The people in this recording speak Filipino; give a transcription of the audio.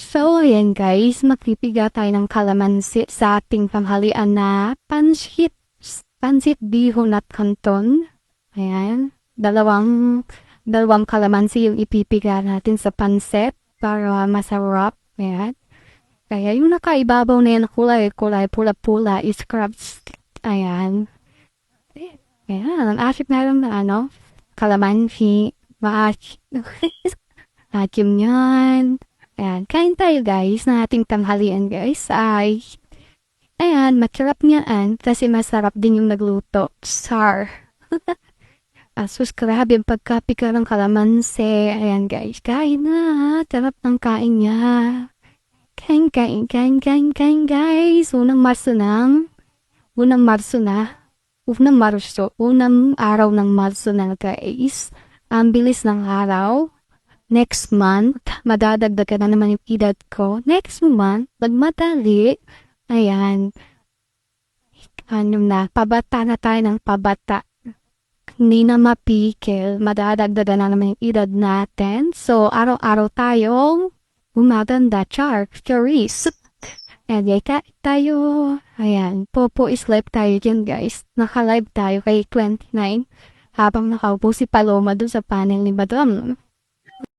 So, ayan guys, magpipiga tayo ng kalamansi sa ating tanghalian na pansit. Pansit bihon at kanton. Ayan. Dalawang kalamansi yung ipipiga natin sa pansit para masarap. Ayan. Kaya yung nakaibabaw na yan kulay pula-pula is crabs. Ayan. Ayan. Ang asik na lang na kalamansi. Maasik. Akim yan. Ayan, kain tayo guys na ating tanghalian guys. Ayan, masarap niyaan kasi masarap din yung nagluto. Asus, grabe yung pagkapika ng kalamansi. Ayan guys, kain na. Sarap ng kain niya. Kain guys. Unang araw ng Marso na guys. Ang bilis ng araw. Next month, madadagdagan na naman yung edad ko. Next month, magmadali. Ayan. Pabata na tayo ng pabata. Hindi na mapikil. Madadagdagan na naman yung edad natin. So, araw-araw tayong umaganda. Charis. And kain tayo. Ayan. Popo is live tayo dyan guys. Naka-live tayo kay 29. Habang nakaupo si Paloma dun sa panel ni Madam.